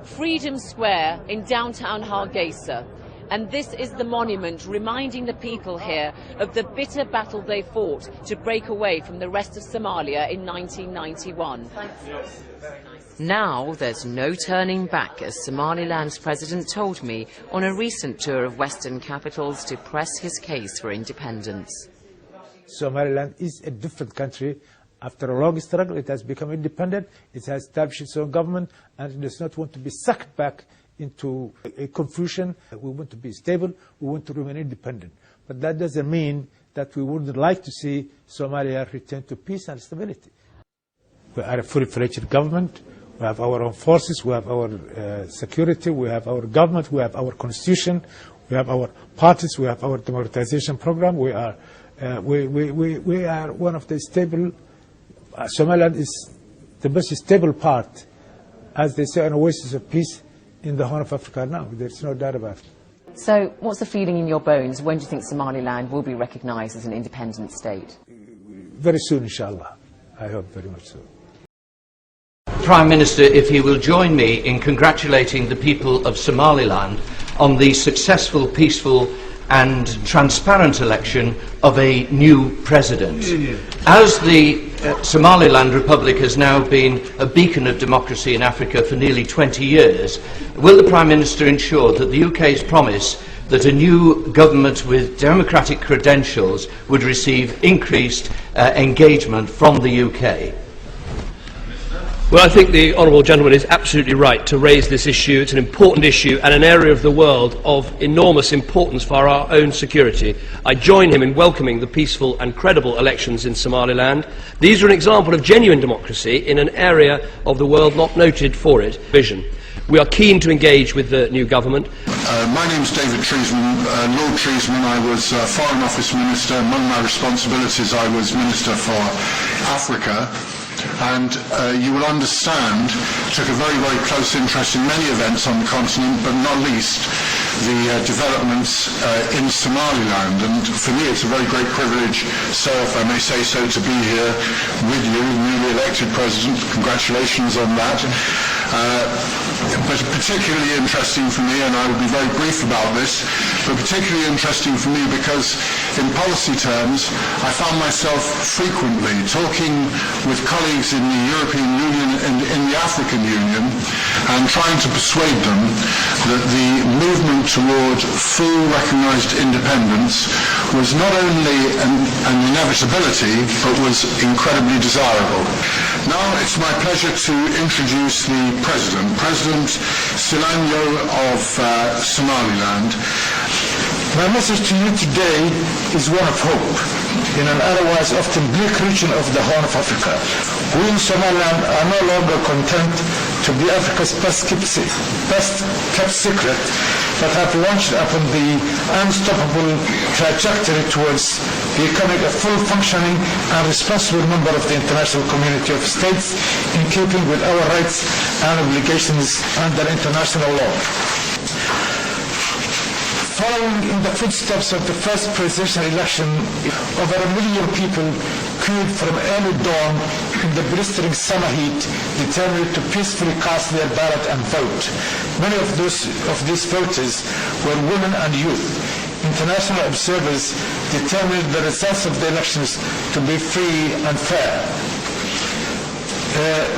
Freedom Square in downtown Hargeisa. And this is the monument reminding the people here of the bitter battle they fought to break away from the rest of Somalia in 1991. Now there's no turning back, as Somaliland's president told me on a recent tour of Western capitals to press his case for independence. Somaliland is a different country. After a long struggle, it has become independent, it has established its own government, and it does not want to be sucked back into a confusion. We want to be stable, we want to remain independent. But that doesn't mean that we wouldn't like to see Somalia return to peace and stability. We are a fully-fledged government, we have our own forces, we have our security, we have our government, we have our constitution, we have our parties, we have our democratization program. We are one of the stable. Somaliland is the most stable part, as they say, an oasis of peace in the Horn of Africa now. There's no doubt about it. So what's the feeling in your bones? When do you think Somaliland will be recognised as an independent state? Very soon, inshallah. I hope very much so. Prime Minister, if he will join me in congratulating the people of Somaliland on the successful, peaceful and transparent election of a new president. As the Somaliland Republic has now been a beacon of democracy in Africa for nearly 20 years, will the Prime Minister ensure that the UK's promise that a new government with democratic credentials would receive increased engagement from the UK? Well, I think the Honourable Gentleman is absolutely right to raise this issue. It's an important issue and an area of the world of enormous importance for our own security. I join him in welcoming the peaceful and credible elections in Somaliland. These are an example of genuine democracy in an area of the world not noted for it. We are keen to engage with the new government. My name is David Treesman, Lord Treesman. I was Foreign Office Minister. Among my responsibilities, I was Minister for Africa. And you will understand, took a very, very close interest in many events on the continent, but not least the developments in Somaliland. And for me, it's a very great privilege, sir, if I may say so, to be here with you, newly elected President. Congratulations on that. But particularly interesting for me, and I will be very brief about this, but particularly interesting for me because in policy terms, I found myself frequently talking with colleagues in the European Union and in the African Union and trying to persuade them that the movement toward full recognised independence was not only an inevitability, but was incredibly desirable. Now it's my pleasure to introduce the President Silanyo of Somaliland. My message to you today is one of hope in an otherwise often bleak region of the Horn of Africa. We in Somaliland are no longer content to be Africa's best kept secret, but have launched upon the unstoppable trajectory towards becoming a full functioning and responsible member of the international community of states in keeping with our rights and obligations under international law. Following in the footsteps of the first presidential election, over 1 million people queued from early dawn in the blistering summer heat, determined to peacefully cast their ballot and vote. Many of these voters were women and youth. International observers determined the results of the elections to be free and fair.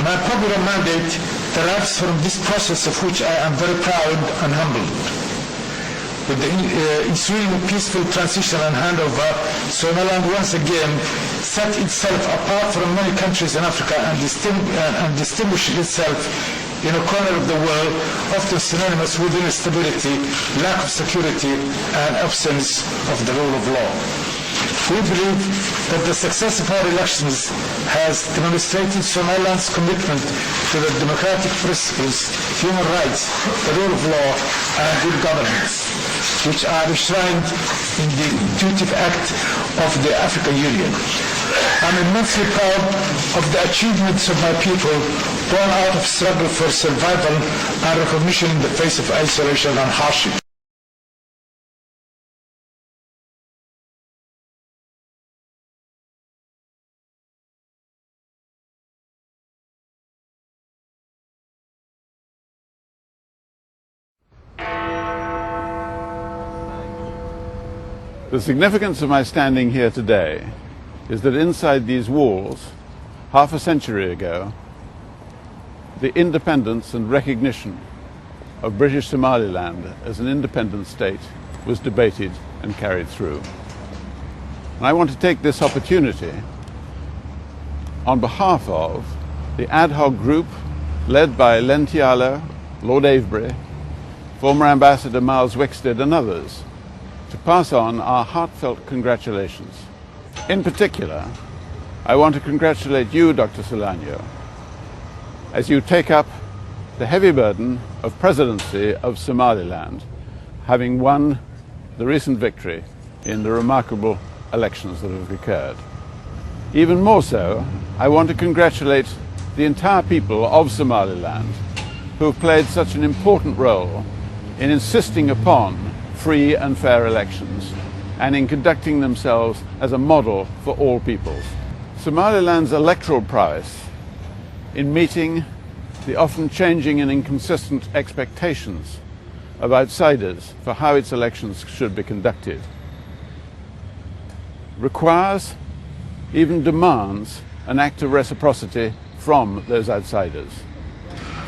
My popular mandate derives from this process, of which I am very proud and humbled. With the ensuing peaceful transition and handover, Somaliland once again set itself apart from many countries in Africa and distinguished itself in a corner of the world, often synonymous with instability, lack of security, and absence of the rule of law. We believe that the success of our elections has demonstrated Somaliland's commitment to the democratic principles, human rights, the rule of law, and good governance, which are enshrined in the Intuitive Act of the African Union. I'm immensely proud of the achievements of my people, born out of struggle for survival and recognition in the face of isolation and hardship. The significance of my standing here today is that inside these walls, half a century ago, the independence and recognition of British Somaliland as an independent state was debated and carried through. And I want to take this opportunity on behalf of the ad hoc group led by Len Tialo, Lord Avebury, former Ambassador Miles Wickstead and others, to pass on our heartfelt congratulations. In particular, I want to congratulate you, Dr. Solanyo, as you take up the heavy burden of presidency of Somaliland, having won the recent victory in the remarkable elections that have occurred. Even more so, I want to congratulate the entire people of Somaliland who have played such an important role in insisting upon free and fair elections and in conducting themselves as a model for all peoples. Somaliland's electoral prowess in meeting the often changing and inconsistent expectations of outsiders for how its elections should be conducted requires, even demands, an act of reciprocity from those outsiders.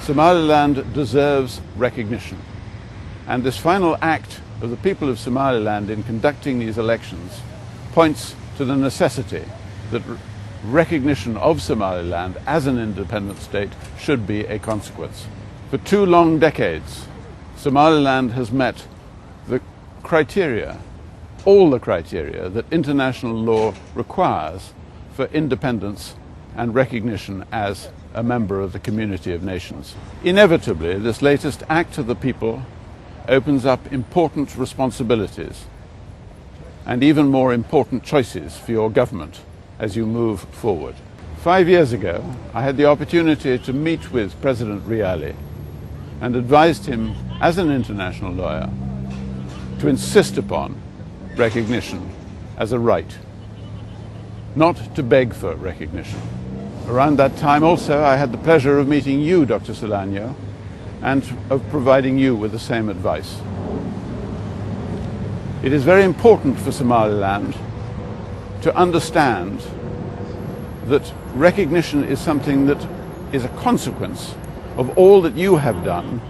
Somaliland deserves recognition, and this final act of the people of Somaliland in conducting these elections points to the necessity that recognition of Somaliland as an independent state should be a consequence. For 2 long decades, Somaliland has met the criteria, all the criteria that international law requires for independence and recognition as a member of the community of nations. Inevitably, this latest act of the people opens up important responsibilities and even more important choices for your government as you move forward. 5 years ago, I had the opportunity to meet with President Riali and advised him, as an international lawyer, to insist upon recognition as a right, not to beg for recognition. Around that time also, I had the pleasure of meeting you, Dr. Solanyo, and of providing you with the same advice. It is very important for Somaliland to understand that recognition is something that is a consequence of all that you have done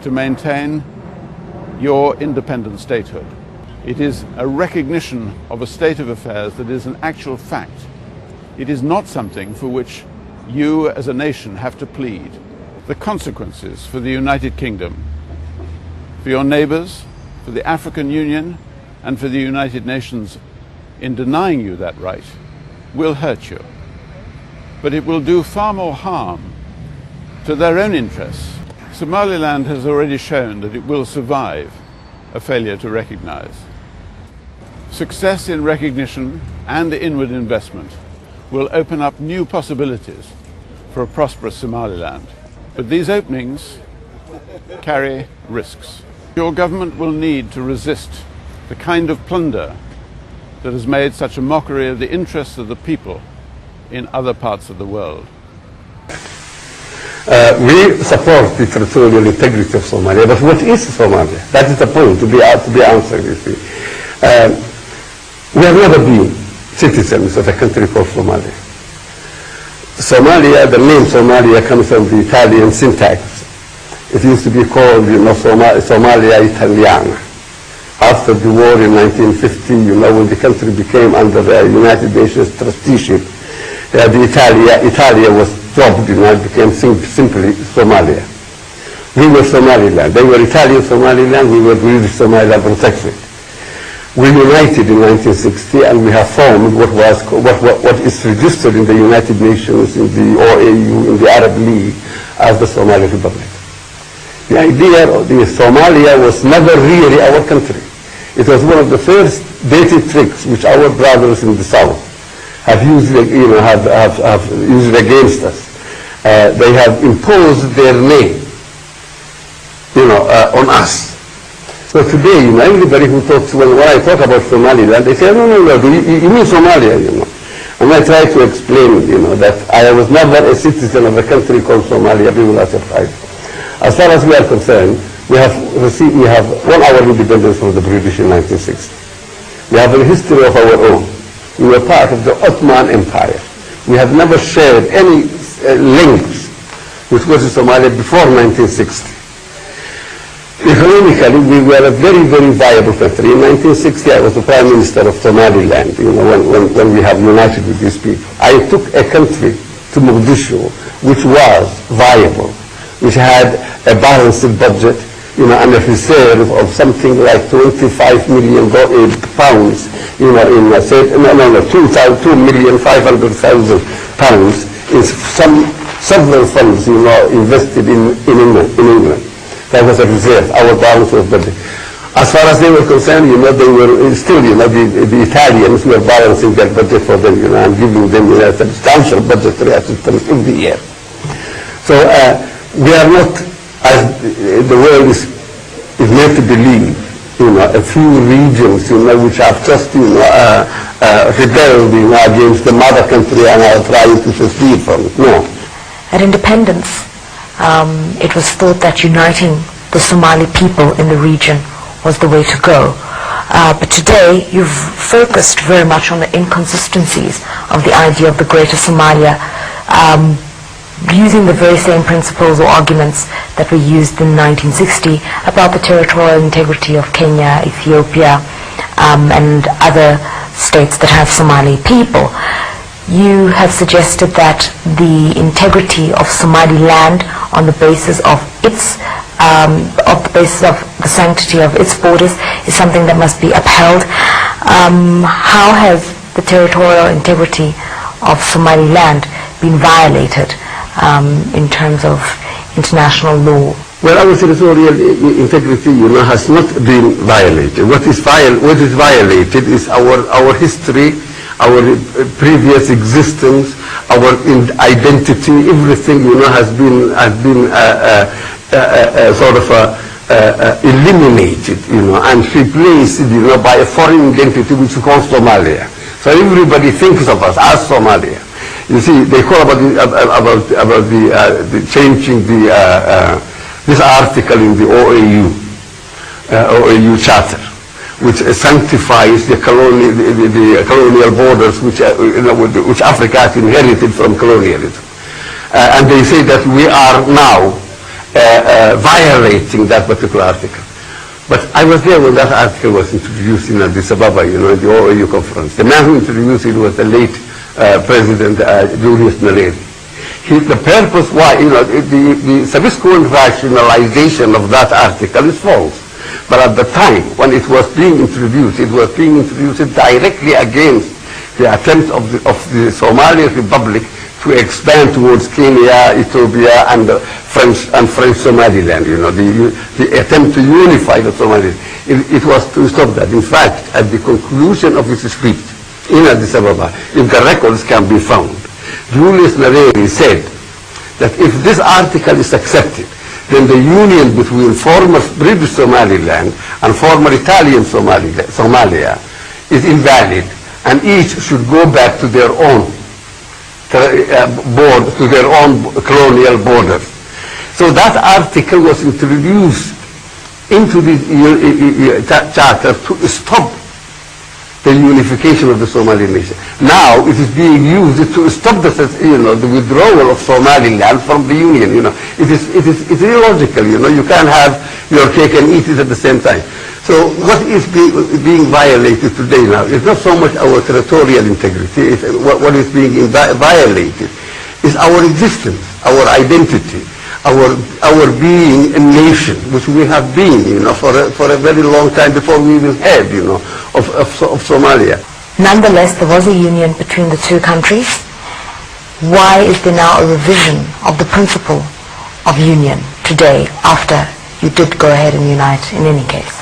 to maintain your independent statehood. It is a recognition of a state of affairs that is an actual fact. It is not something for which you as a nation have to plead. The consequences for the United Kingdom, for your neighbors, for the African Union, and for the United Nations in denying you that right will hurt you. But it will do far more harm to their own interests. Somaliland has already shown that it will survive a failure to recognize. Success in recognition and inward investment will open up new possibilities for a prosperous Somaliland. But these openings carry risks. Your government will need to resist the kind of plunder that has made such a mockery of the interests of the people in other parts of the world. We support the territorial integrity of Somalia, but what is Somalia? That is the point to be answered, you see. We have never been citizens of a country called Somalia. Somalia, the name Somalia comes from the Italian syntax. It used to be called, Somalia Italiana. After the war in 1950, when the country became under the United Nations trusteeship, Italia was dropped, it became simply Somalia. We were Somaliland. They were Italian Somaliland, we were British Somaliland protectorate. We united in 1960 and we have formed what is registered in the United Nations, in the OAU, in the Arab League as the Somali Republic. The idea of the Somalia was never really our country. It was one of the first dirty tricks which our brothers in the South have used, have used against us. They have imposed their name, on us. So today, everybody who talks, when I talk about Somaliland, they say, no, you mean Somalia, And I try to explain, that I was never a citizen of a country called Somalia, people are surprised. As far as we are concerned, we have won our independence from the British in 1960. We have a history of our own. We were part of the Ottoman Empire. We have never shared any links with what is Somalia before 1960. Economically, we were a very, very viable country. In 1960, I was the Prime Minister of Somaliland, when we have united with these people. I took a country to Mogadishu, which was viable, which had a balanced budget, and a reserve of something like 25 million pounds, in 2,500,000 pounds in several funds, invested in England. That was a reserve. Our balance was budget. As far as they were concerned, they were still, the Italians were balancing their budget for them, and giving them a substantial budgetary assistance every year. So we are not, as the world is made to believe, a few regions, which have just, rebelled, against the mother country and are trying to secede from it. No. At independence, it was thought that uniting the Somali people in the region was the way to go. But today, you've focused very much on the inconsistencies of the idea of the Greater Somalia, using the very same principles or arguments that were used in 1960 about the territorial integrity of Kenya, Ethiopia, and other states that have Somali people. You have suggested that the integrity of Somaliland on the basis of the sanctity of its borders is something that must be upheld. How has the territorial integrity of Somaliland been violated in terms of international law? Well, our territorial integrity, has not been violated. What is violated is our history, our previous existence, our identity. Everything, has been sort of eliminated, and replaced, by a foreign identity which is called Somalia. So everybody thinks of us as Somalia. You see, they call about the changing this article in the OAU Charter, which sanctifies the colonial borders which Africa has inherited from colonialism. And they say that we are now violating that particular article. But I was there when that article was introduced in Addis Ababa, in the OAU conference. The man who introduced it was the late President Julius Nyerere. The purpose why, the subsequent rationalization of that article is false. But at the time when it was being introduced directly against the attempt of the Somali Republic to expand towards Kenya, Ethiopia, and French Somaliland. The attempt to unify the Somalis. It was to stop that. In fact, at the conclusion of his speech in Addis Ababa, if the records can be found, Julius Nyerere said that if this article is accepted, then the union between former British Somaliland and former Italian Somalia is invalid, and each should go back to their own colonial borders. So that article was introduced into the charter to stop the unification of the Somali nation. Now it is being used to stop the withdrawal of Somaliland from the union. It's illogical. You can't have your cake and eat it at the same time. So what is being violated today now is not so much our territorial integrity. What is being violated is our existence, our identity, our being a nation, which we have been, for a very long time before we even had, of Somalia. Nonetheless, there was a union between the two countries. Why is there now a revision of the principle of union today, after you did go ahead and unite in any case?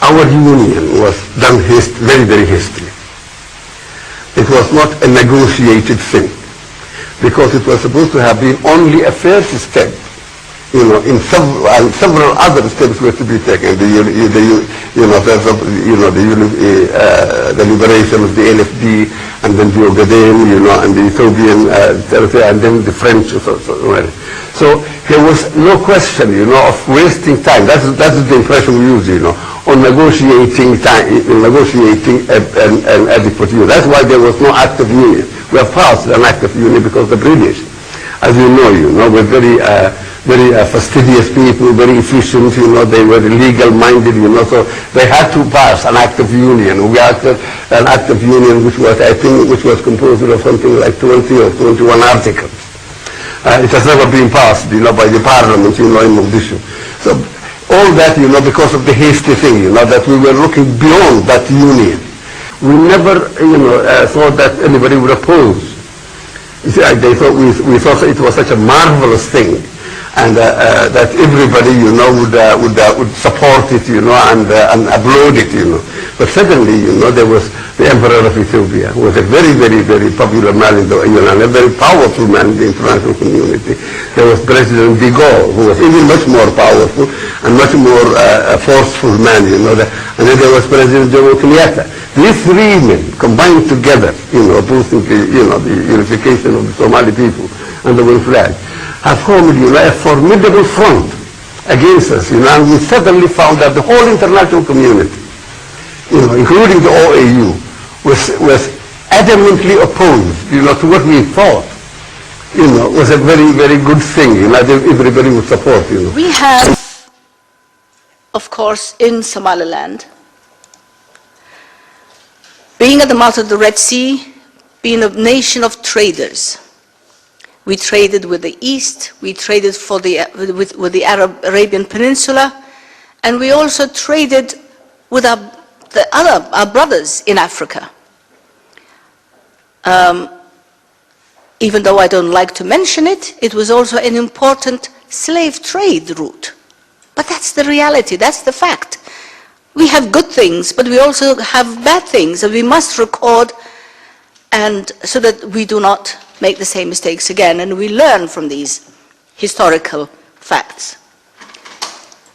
Our union was done very, very hastily. It was not a negotiated thing, because it was supposed to have been only a first step, in several other steps were to be taken. The liberation of the NFD, and then the Ogaden, and the Ethiopian territory, and then the French. So there was no question, of wasting time. That's the impression we use, on negotiating an adequate union. That's why there was no act of union. We have passed an act of union because the British, as you know, were very fastidious people, very efficient, they were legal-minded, so they had to pass an act of union. We acted an act of union which was, I think, composed of something like 20 or 21 articles. It has never been passed, by the Parliament, in Mogadishu. So all that, because of the hasty thing, that we were looking beyond that union. We never, thought that anybody would oppose. You see, we thought it was such a marvelous thing, and that everybody, would support it, and applaud it, But suddenly, there was the Emperor of Ethiopia, who was a very, very, very popular man in the, and a very powerful man in the international community. There was President de Gaulle, who was even much more powerful and much more forceful man, And then there was President Jomo Kenyatta. These three men combined together, opposing the unification of the Somali people and the one flag, have formed, a formidable front against us, and we suddenly found that the whole international community, including the OAU, was adamantly opposed, to what we thought, was a very, very good thing, that everybody would support, We have, of course, in Somaliland, being at the mouth of the Red Sea, being a nation of traders. We traded with the East, we traded with the Arabian Peninsula, and we also traded with our brothers in Africa. Even though I don't like to mention it, it was also an important slave trade route. But that's the reality, that's the fact. We have good things, but we also have bad things, and we must record, and so that we do not make the same mistakes again, and we learn from these historical facts.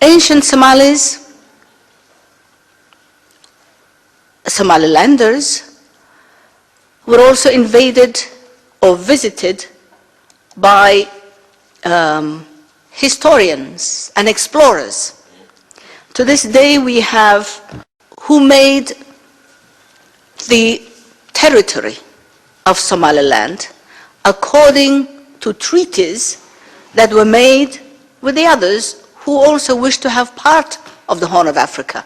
Ancient Somalis, Somalilanders, were also invaded or visited by historians and explorers. To this day, we have who made the territory of Somaliland according to treaties that were made with the others who also wished to have part of the Horn of Africa.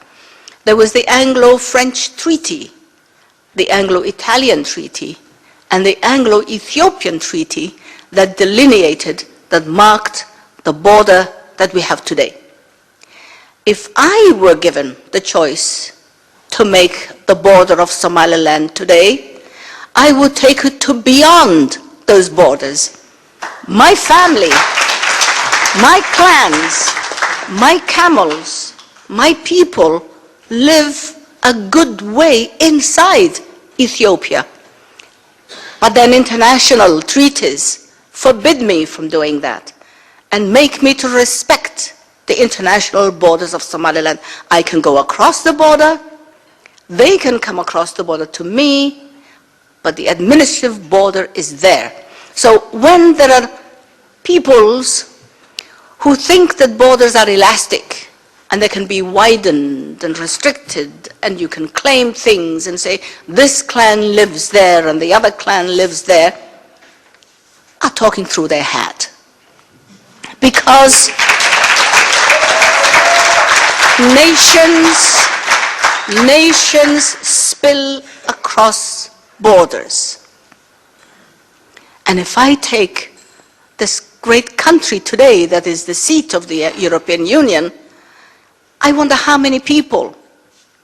There was the Anglo-French Treaty, the Anglo-Italian Treaty, and the Anglo-Ethiopian Treaty that delineated, that marked the border that we have today. If I were given the choice to make the border of Somaliland today, I would take it to beyond those borders. My family, my clans, my camels, my people live a good way inside Ethiopia. But then international treaties forbid me from doing that and make me to respect the international borders of Somaliland. I can go across the border, they can come across the border to me, but the administrative border is there. So when there are peoples who think that borders are elastic and they can be widened and restricted, and you can claim things and say, this clan lives there and the other clan lives there, are talking through their hat. Because nations spill across borders. And if I take this great country today that is the seat of the European Union, I wonder how many people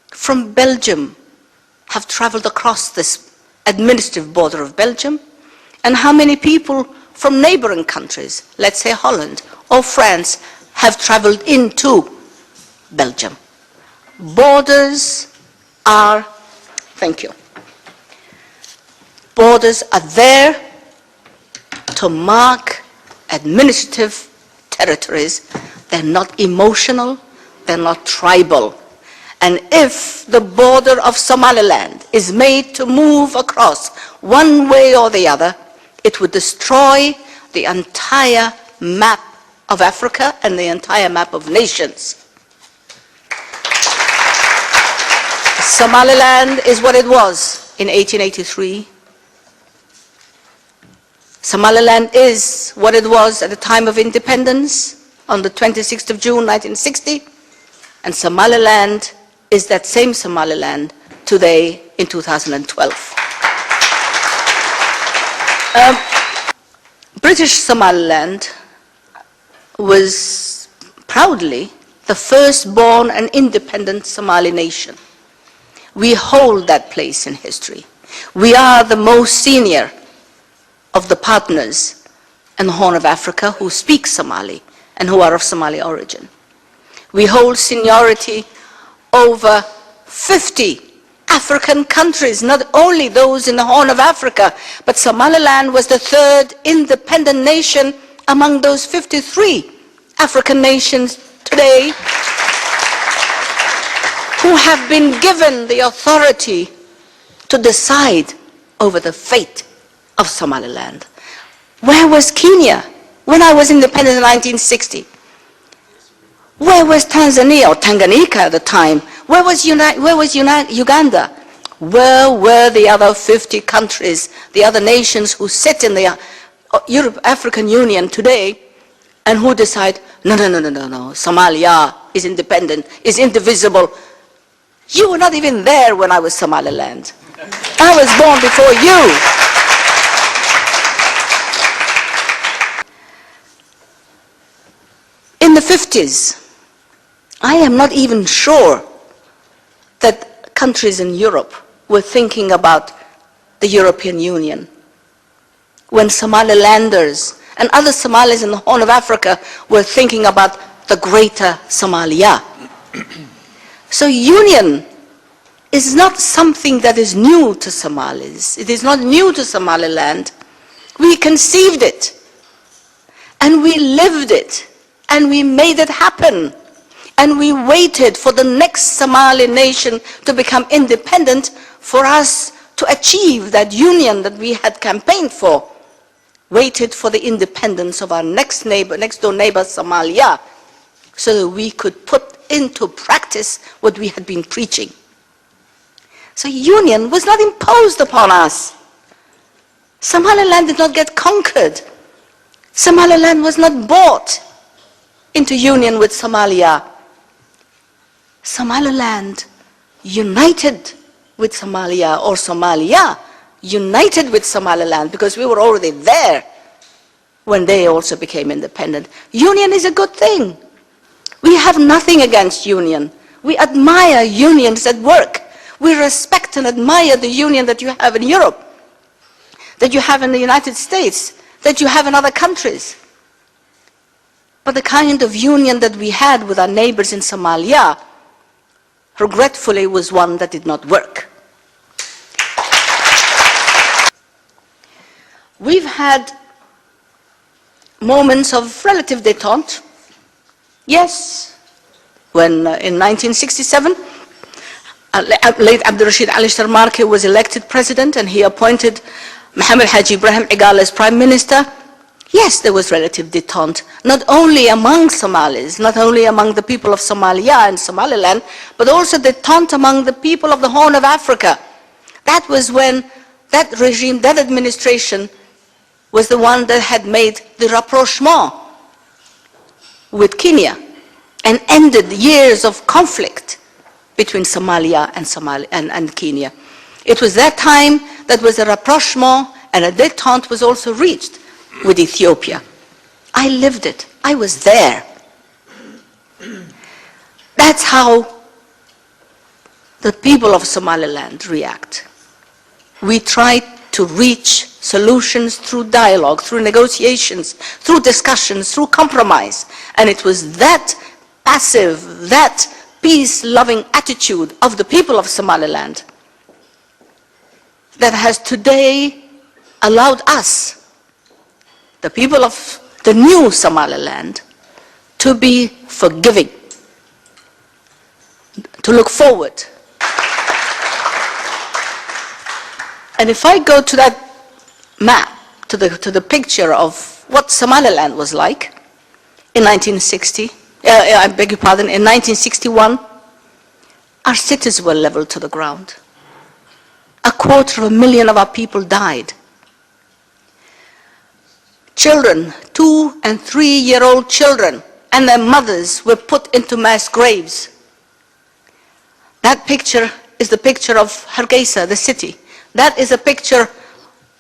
from Belgium have traveled across this administrative border of Belgium, and how many people from neighboring countries, let's say Holland or France, have traveled into Belgium. Borders are, thank you, borders are there to mark administrative territories. They're not emotional, they're not tribal. And if the border of Somaliland is made to move across one way or the other, it would destroy the entire map of Africa and the entire map of nations. Somaliland is what it was in 1883. Somaliland is what it was at the time of independence on the 26th of June 1960. And Somaliland is that same Somaliland today in 2012. British Somaliland was proudly the firstborn and independent Somali nation. We hold that place in history. We are the most senior of the partners in the Horn of Africa who speak Somali and who are of Somali origin. We hold seniority over 50 African countries, not only those in the Horn of Africa, but Somaliland was the third independent nation among those 53 African nations today who have been given the authority to decide over the fate of Somaliland. Where was Kenya when I was independent in 1960? Where was Tanzania, or Tanganyika at the time? Where was Uganda? Where were the other 50 countries, the other nations who sit in the African Union today and who decide, no, Somalia is independent, is indivisible. You were not even there when I was Somaliland. I was born before you. In the 50s, I am not even sure that countries in Europe were thinking about the European Union. When Somalilanders and other Somalis in the Horn of Africa were thinking about the greater Somalia. So union is not something that is new to Somalis. It is not new to Somaliland. We conceived it, and we lived it, and we made it happen. And we waited for the next Somali nation to become independent for us to achieve that union that we had campaigned for. Waited for the independence of our next door neighbor, Somalia, so that we could put into practice what we had been preaching. So union was not imposed upon us. Somaliland did not get conquered. Somaliland was not bought into union with Somalia. Somaliland united with Somalia, or Somalia united with Somaliland, because we were already there when they also became independent. Union is a good thing. We have nothing against union. We admire unions that work. We respect and admire the union that you have in Europe, that you have in the United States, that you have in other countries. But the kind of union that we had with our neighbors in Somalia, regretfully, was one that did not work. We've had moments of relative détente. Yes, when in 1967, late Abdul Rashid Ali Sharmarke was elected president and he appointed Mohammed Haji Ibrahim Igal as prime minister. Yes, there was relative détente, not only among Somalis, not only among the people of Somalia and Somaliland, but also détente among the people of the Horn of Africa. That was when that regime, that administration, was the one that had made the rapprochement with Kenya and ended years of conflict between Somalia and Kenya. It was that time that was a rapprochement, and a détente was also reached with Ethiopia. I lived it. I was there. That's how the people of Somaliland react. We try to reach solutions through dialogue, through negotiations, through discussions, through compromise. And it was that passive, that peace-loving attitude of the people of Somaliland that has today allowed us, the people of the new Somaliland, to be forgiving, to look forward. And if I go to that map, to the picture of what Somaliland was like in 1961, our cities were leveled to the ground. 250,000 of our people died. Children, 2- and 3-year-old children, and their mothers were put into mass graves. That picture is the picture of Hargeisa, the city. That is a picture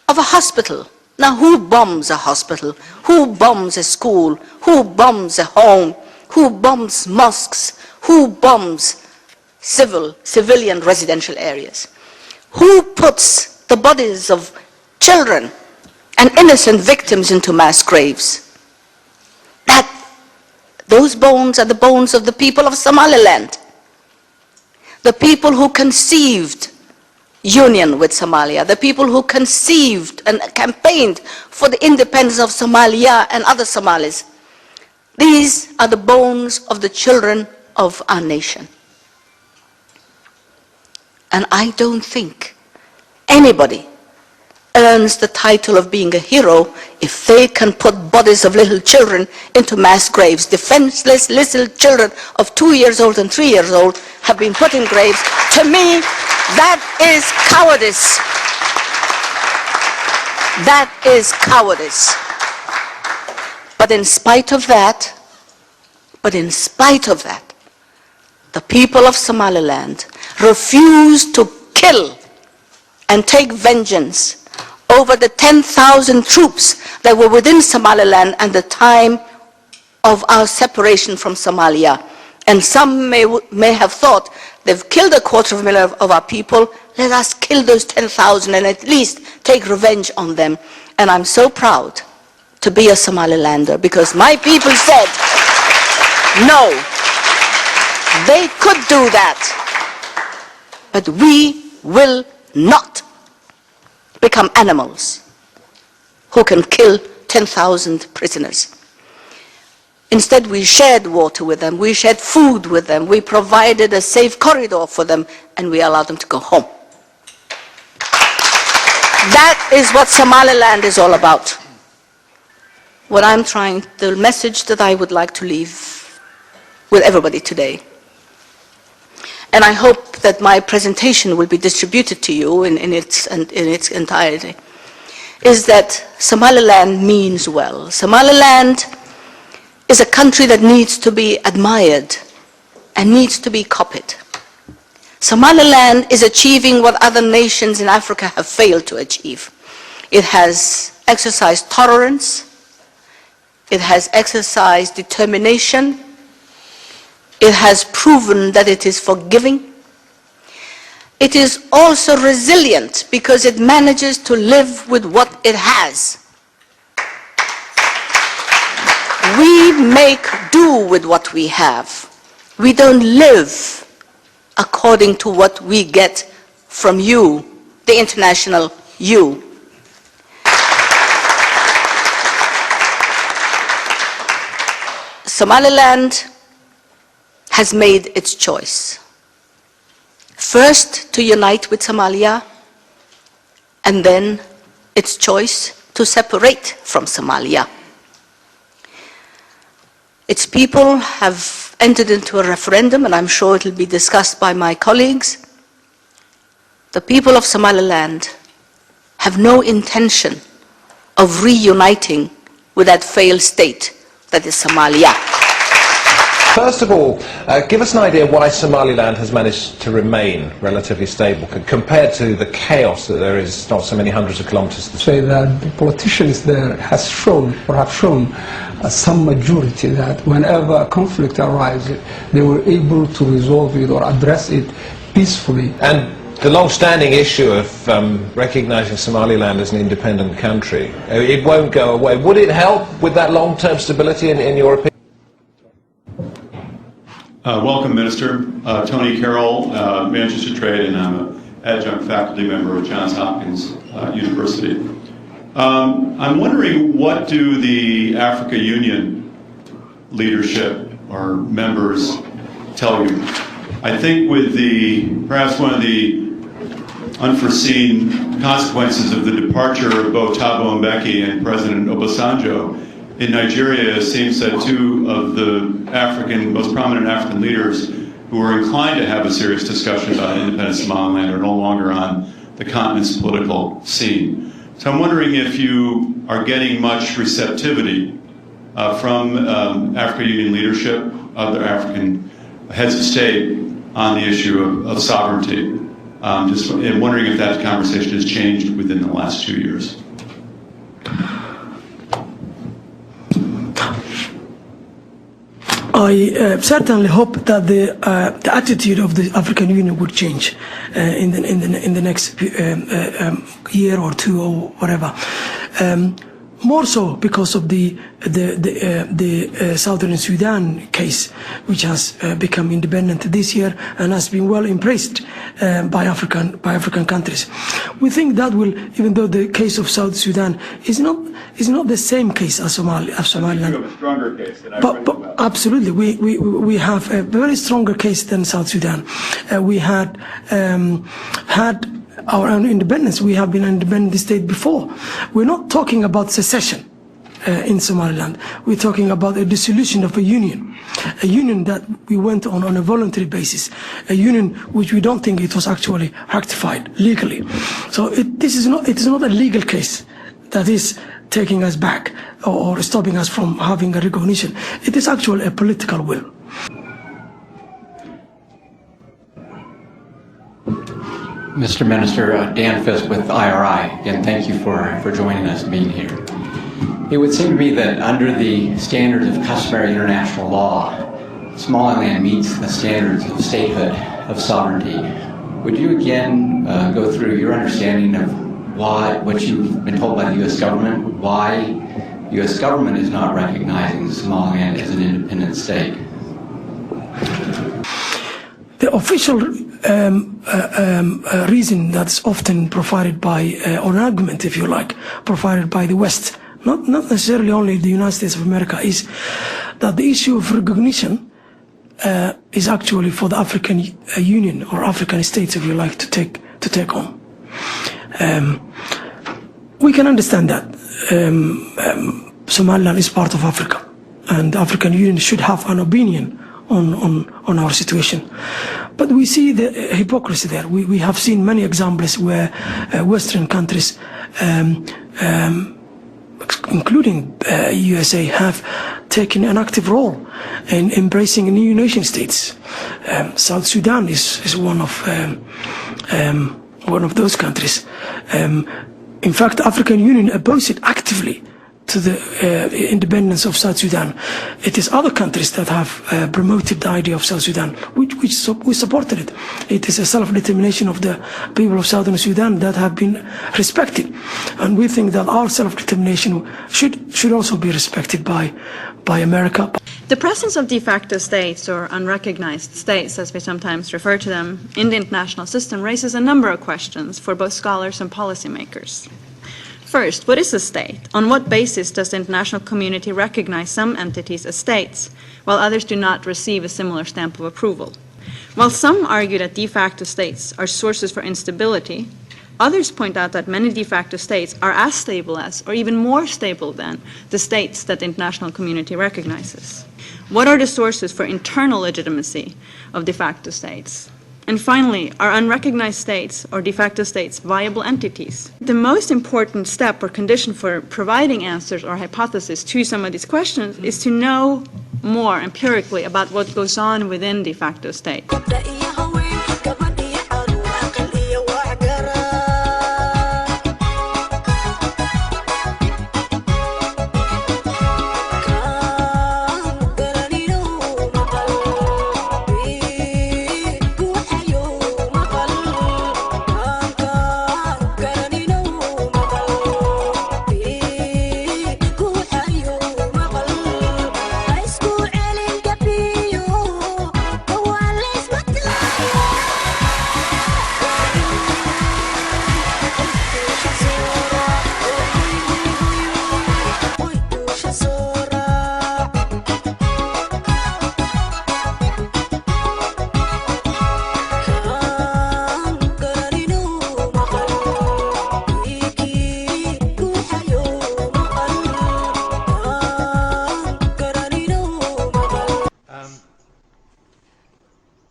of a hospital. Now, who bombs a hospital? Who bombs a school? Who bombs a home? Who bombs mosques? Who bombs civilian residential areas? Who puts the bodies of children and innocent victims into mass graves? Those bones are the bones of the people of Somaliland. The people who conceived union with Somalia, the people who conceived and campaigned for the independence of Somalia and other Somalis. These are the bones of the children of our nation. And I don't think anybody earns the title of being a hero if they can put bodies of little children into mass graves. Defenseless little children of 2 years old and 3 years old have been put in graves. To me, that is cowardice. That is cowardice. But in spite of that, the people of Somaliland refused to kill and take vengeance over the 10,000 troops that were within Somaliland at the time of our separation from Somalia. And some may have thought they've killed 250,000 of our people, let us kill those 10,000 and at least take revenge on them. And I'm so proud to be a Somalilander because my people said, no, they could do that, but we will not become animals who can kill 10,000 prisoners. Instead, we shared water with them, we shared food with them, we provided a safe corridor for them, and we allowed them to go home. That is what Somaliland is all about. The message that I would like to leave with everybody today, and I hope that my presentation will be distributed to you in its entirety, is that Somaliland means well. Somaliland is a country that needs to be admired and needs to be copied. Somaliland is achieving what other nations in Africa have failed to achieve. It has exercised tolerance, it has exercised determination, it has proven that it is forgiving. It is also resilient because it manages to live with what it has. We make do with what we have. We don't live according to what we get from you, the international you. Somaliland has made its choice. First, to unite with Somalia, and then its choice to separate from Somalia. Its people have entered into a referendum, and I'm sure it will be discussed by my colleagues. The people of Somaliland have no intention of reuniting with that failed state that is Somalia. First of all, give us an idea why Somaliland has managed to remain relatively stable compared to the chaos that there is not so many hundreds of kilometers. Say that the politicians there have shown some majority that whenever a conflict arises, they were able to resolve it or address it peacefully. And the long-standing issue of recognizing Somaliland as an independent country, it won't go away. Would it help with that long-term stability in your opinion? Welcome, Minister. Tony Carroll, Manchester Trade, and I'm an adjunct faculty member at Johns Hopkins University. I'm wondering, what do the Africa Union leadership or members tell you? I think with perhaps one of the unforeseen consequences of the departure of both Thabo Mbeki and President Obasanjo in Nigeria, it seems that two of the most prominent African leaders who are inclined to have a serious discussion about independent Somaliland are no longer on the continent's political scene. So I'm wondering if you are getting much receptivity from African Union leadership, other African heads of state on the issue of sovereignty. Just wondering if that conversation has changed within the last 2 years. I certainly hope that the attitude of the African Union would change in the next year or two or whatever. More so because of the Southern Sudan case, which has become independent this year and has been well embraced by African countries. We think that will, even though the case of South Sudan is not the same case as Somaliland. You have a stronger case than but absolutely, we have a very stronger case than South Sudan. We had our own independence. We have been an independent state before. We're not talking about secession in Somaliland. We're talking about a dissolution of a union that we went on a voluntary basis, a union which we don't think it was actually rectified legally. So it is not a legal case that is taking us back or stopping us from having a recognition. It is actually a political will. Mr. Minister, Dan Fisk with IRI, again, thank you for joining us and being here. It would seem to me that under the standards of customary international law, Somaliland meets the standards of statehood, of sovereignty. Would you again go through your understanding of what you've been told by the U.S. government, why the U.S. government is not recognizing Somaliland as an independent state? The official reason that's often provided by, or an argument, if you like, provided by the West, not necessarily only the United States of America, is that the issue of recognition is actually for the African Union or African states, if you like, to take on. We can understand that Somaliland is part of Africa, and the African Union should have an opinion on our situation. But we see the hypocrisy there. We have seen many examples where Western countries, including USA, have taken an active role in embracing new nation states. South Sudan is one of those countries. In fact, the African Union opposed it actively to the independence of South Sudan. It is other countries that have promoted the idea of South Sudan, which we supported it. It is a self-determination of the people of Southern Sudan that have been respected, and we think that our self-determination should also be respected by America. The presence of de facto states, or unrecognized states, as we sometimes refer to them, in the international system raises a number of questions for both scholars and policymakers. First, what is a state? On what basis does the international community recognize some entities as states, while others do not receive a similar stamp of approval? While some argue that de facto states are sources for instability, others point out that many de facto states are as stable as, or even more stable than, the states that the international community recognizes. What are the sources for internal legitimacy of de facto states? And finally, are unrecognized states or de facto states viable entities? The most important step or condition for providing answers or hypotheses to some of these questions is to know more empirically about what goes on within de facto states.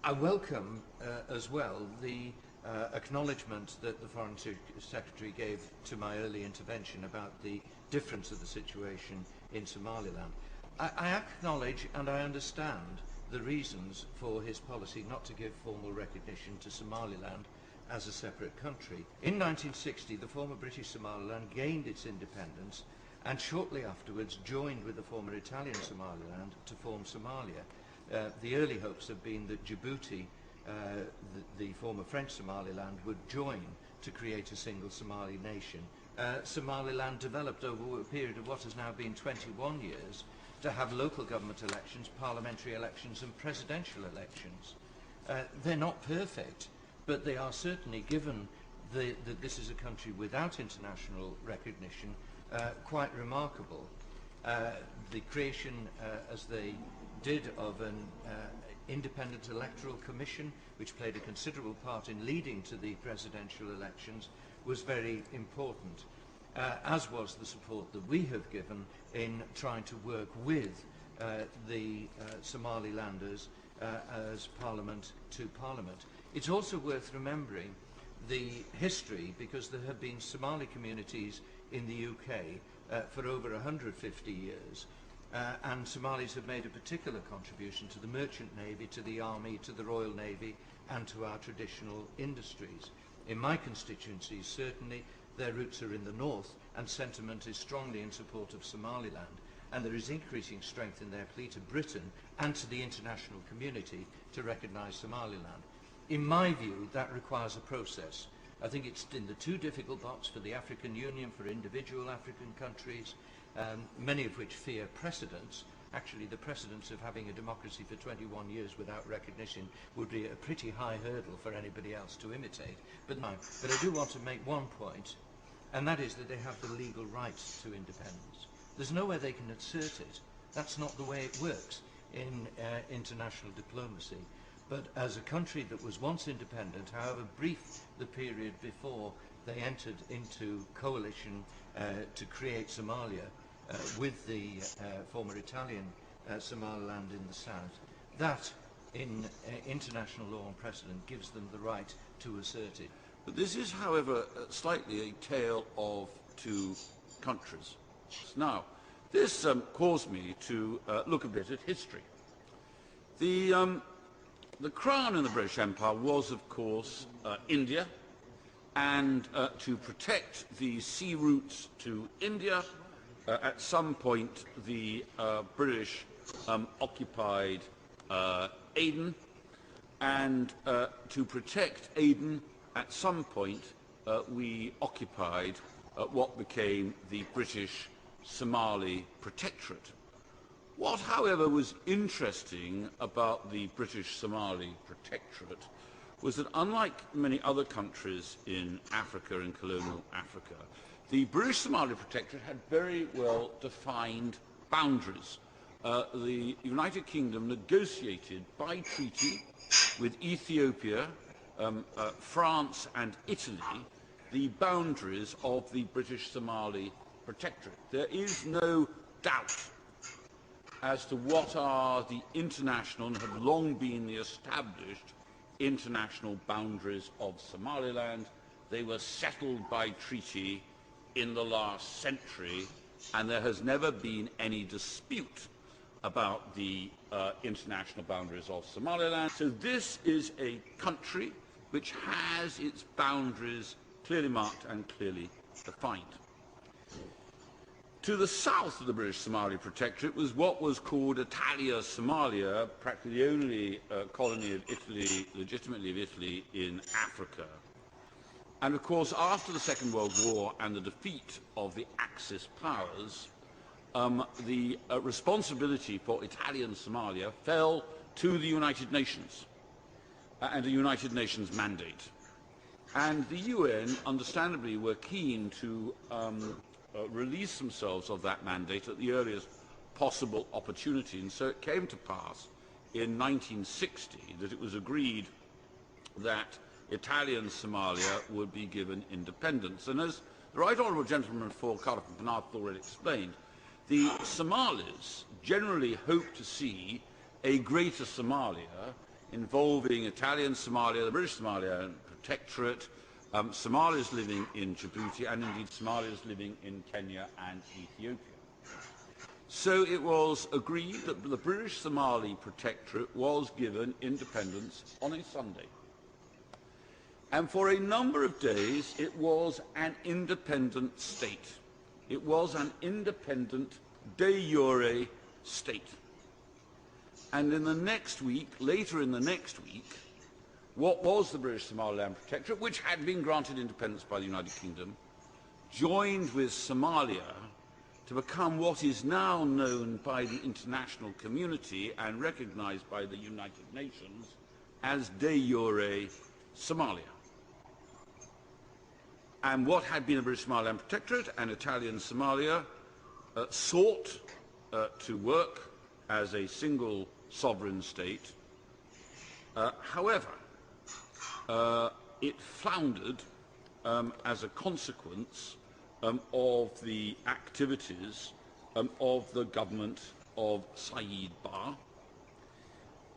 I welcome as well the acknowledgement that the Foreign Secretary gave to my early intervention about the difference of the situation in Somaliland. I acknowledge and I understand the reasons for his policy not to give formal recognition to Somaliland as a separate country. In 1960, the former British Somaliland gained its independence and shortly afterwards joined with the former Italian Somaliland to form Somalia. The early hopes have been that Djibouti, the former French Somaliland, would join to create a single Somali nation. Somaliland developed over a period of what has now been 21 years to have local government elections, parliamentary elections and presidential elections. They're not perfect, but they are certainly, given that this is a country without international recognition, quite remarkable. The creation, as they did, of an independent electoral commission, which played a considerable part in leading to the presidential elections, was very important, as was the support that we have given in trying to work with the Somalilanders as parliament to parliament. It's also worth remembering the history, because there have been Somali communities in the UK for over 150 years, and Somalis have made a particular contribution to the merchant navy, to the army, to the Royal Navy and to our traditional industries. In my constituencies, certainly, their roots are in the north and sentiment is strongly in support of Somaliland, and there is increasing strength in their plea to Britain and to the international community to recognise Somaliland. In my view, that requires a process. I think it's in the too difficult box for the African Union, for individual African countries, many of which fear precedents. Actually, the precedents of having a democracy for 21 years without recognition would be a pretty high hurdle for anybody else to imitate. But I do want to make one point, and that is that they have the legal rights to independence. There's no way they can assert it. That's not the way it works in international diplomacy. But as a country that was once independent, however brief the period before they entered into coalition to create Somalia with the former Italian Somaliland in the south, that in international law and precedent gives them the right to assert it. But this is, however, slightly a tale of two countries. Now, this caused me to look a bit at history. The crown in the British Empire was, of course, India, and to protect the sea routes to India, at some point the British occupied Aden, and to protect Aden, at some point we occupied what became the British Somali Protectorate. What, however, was interesting about the British Somali Protectorate was that, unlike many other countries in Africa and colonial Africa, the British Somali Protectorate had very well defined boundaries. The United Kingdom negotiated by treaty with Ethiopia, France and Italy the boundaries of the British Somali Protectorate. There is no doubt as to what are the international and have long been the established international boundaries of Somaliland. They were settled by treaty in the last century, and there has never been any dispute about the international boundaries of Somaliland. So this is a country which has its boundaries clearly marked and clearly defined. To the south of the British Somali Protectorate was what was called Italia Somalia, practically the only colony of Italy, legitimately of Italy, in Africa. And of course, after the Second World War and the defeat of the Axis powers, the responsibility for Italian Somalia fell to the United Nations and a United Nations mandate. And the UN, understandably, were keen to release themselves of that mandate at the earliest possible opportunity. And so it came to pass in 1960 that it was agreed that Italian Somalia would be given independence. And as the Right Honourable Gentleman for Cardiff and Penarth already explained, the Somalis generally hope to see a greater Somalia involving Italian Somalia, the British Somalia Protectorate, Somalis living in Djibouti, and indeed Somalis living in Kenya and Ethiopia. So it was agreed that the British Somali Protectorate was given independence on a Sunday. And for a number of days it was an independent state. It was an independent de jure state. And in the next week, later in the next week, what was the British Somaliland Protectorate, which had been granted independence by the United Kingdom, joined with Somalia to become what is now known by the international community and recognized by the United Nations as de jure Somalia. And what had been the British Somaliland Protectorate and Italian Somalia sought to work as a single sovereign state. However, it floundered as a consequence of the activities of the government of Said Barre,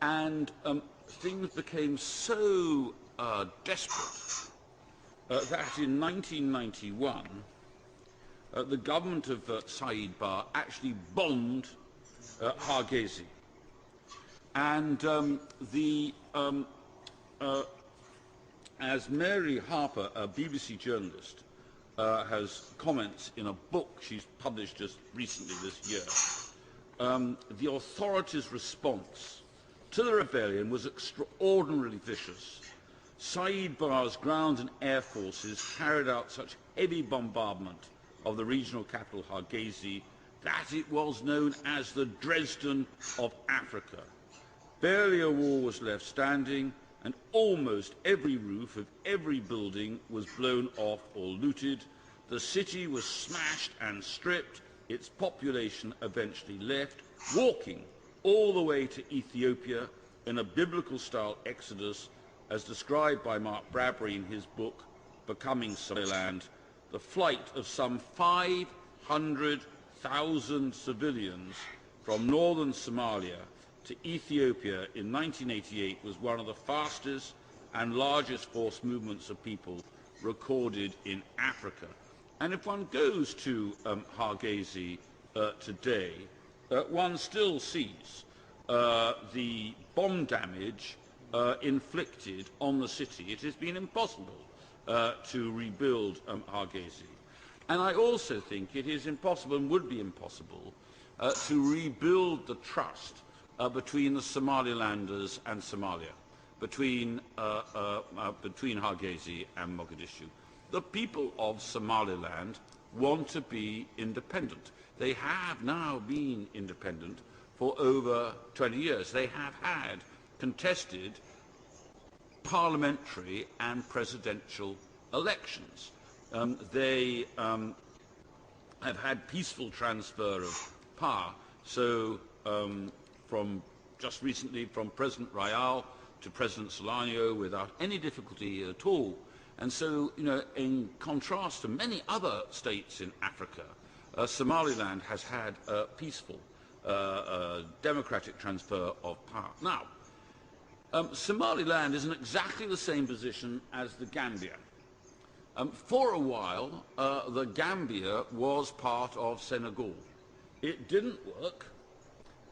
and things became so desperate that in 1991 the government of Said Barre actually bombed Hargeisa. And as Mary Harper, a BBC journalist, has comments in a book she's published just recently this year, the authorities' response to the rebellion was extraordinarily vicious. Said Barre's ground and air forces carried out such heavy bombardment of the regional capital Hargeisa that it was known as the Dresden of Africa. Barely a wall was left standing, and almost every roof of every building was blown off or looted. The city was smashed and stripped. Its population eventually left, walking all the way to Ethiopia in a biblical-style exodus, as described by Mark Bradbury in his book, Becoming Somaliland, the flight of some 500,000 civilians from northern Somalia to Ethiopia in 1988 was one of the fastest and largest forced movements of people recorded in Africa. And if one goes to Hargeisa today, one still sees the bomb damage inflicted on the city. It has been impossible to rebuild Hargeisa. And I also think it is impossible and would be impossible to rebuild the trust between the Somalilanders and Somalia, between Hargeisa and Mogadishu. The people of Somaliland want to be independent. They have now been independent for over 20 years. They have had contested parliamentary and presidential elections. They have had peaceful transfer of power. So from just recently from President Rayal to President Solano without any difficulty at all. And so, you know, in contrast to many other states in Africa, Somaliland has had a peaceful democratic transfer of power. Now, Somaliland is in exactly the same position as the Gambia. For a while, the Gambia was part of Senegal. It didn't work,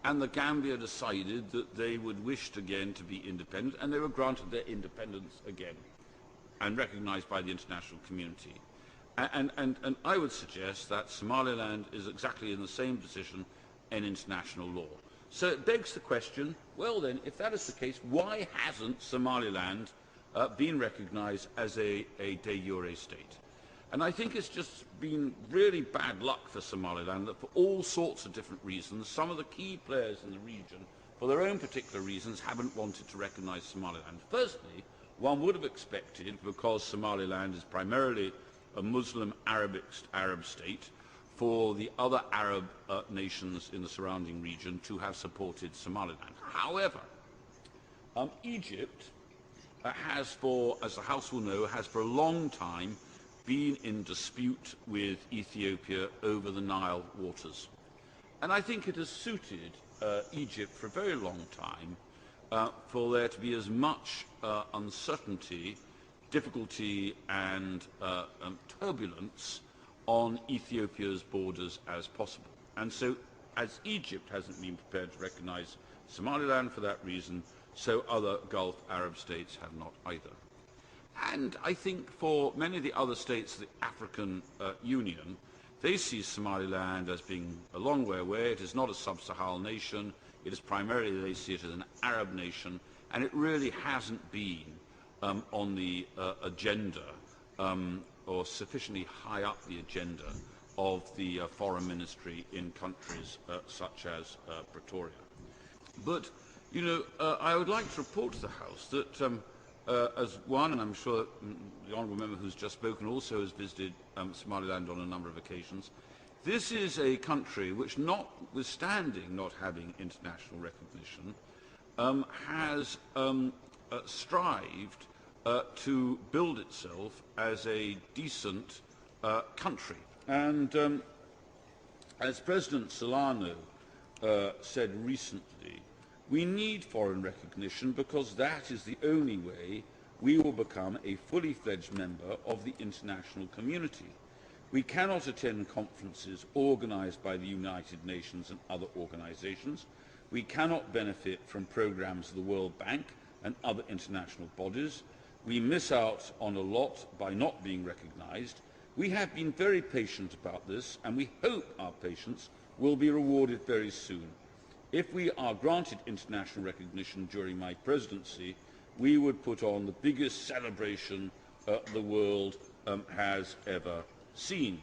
and the Gambia decided that they would wish again to be independent, and they were granted their independence again and recognized by the international community. And I would suggest that Somaliland is exactly in the same position in international law. So it begs the question, well then, if that is the case, why hasn't Somaliland been recognized as a de jure state? And I think it's just been really bad luck for Somaliland that for all sorts of different reasons, some of the key players in the region, for their own particular reasons, haven't wanted to recognize Somaliland. Firstly, one would have expected, because Somaliland is primarily a Muslim Arab state, for the other Arab nations in the surrounding region to have supported Somaliland. However, Egypt has for, as the House will know, has for a long time been in dispute with Ethiopia over the Nile waters. And I think it has suited Egypt for a very long time for there to be as much uncertainty, difficulty and turbulence on Ethiopia's borders as possible. And so, as Egypt hasn't been prepared to recognise Somaliland for that reason, so other Gulf Arab states have not either. And I think for many of the other states of the African Union, they see Somaliland as being a long way away. It is not a sub-Saharan nation. It is primarily, they see it as an Arab nation, and it really hasn't been on the agenda or sufficiently high up the agenda of the foreign ministry in countries such as Pretoria. But, you know, I would like to report to the House that as one, and I'm sure the honourable member who's just spoken also has visited Somaliland on a number of occasions, this is a country which, notwithstanding not having international recognition, has strived to build itself as a decent country. And as President Solano said recently, we need foreign recognition because that is the only way we will become a fully fledged member of the international community. We cannot attend conferences organised by the United Nations and other organisations. We cannot benefit from programmes of the World Bank and other international bodies. We miss out on a lot by not being recognised. We have been very patient about this, and we hope our patience will be rewarded very soon. If we are granted international recognition during my presidency, we would put on the biggest celebration the world has ever seen.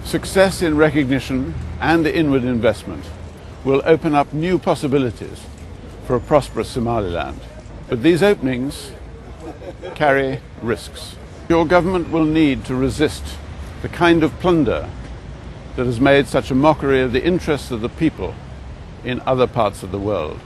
Success in recognition and inward investment will open up new possibilities for a prosperous Somaliland. But these openings carry risks. Your government will need to resist the kind of plunder that has made such a mockery of the interests of the people in other parts of the world.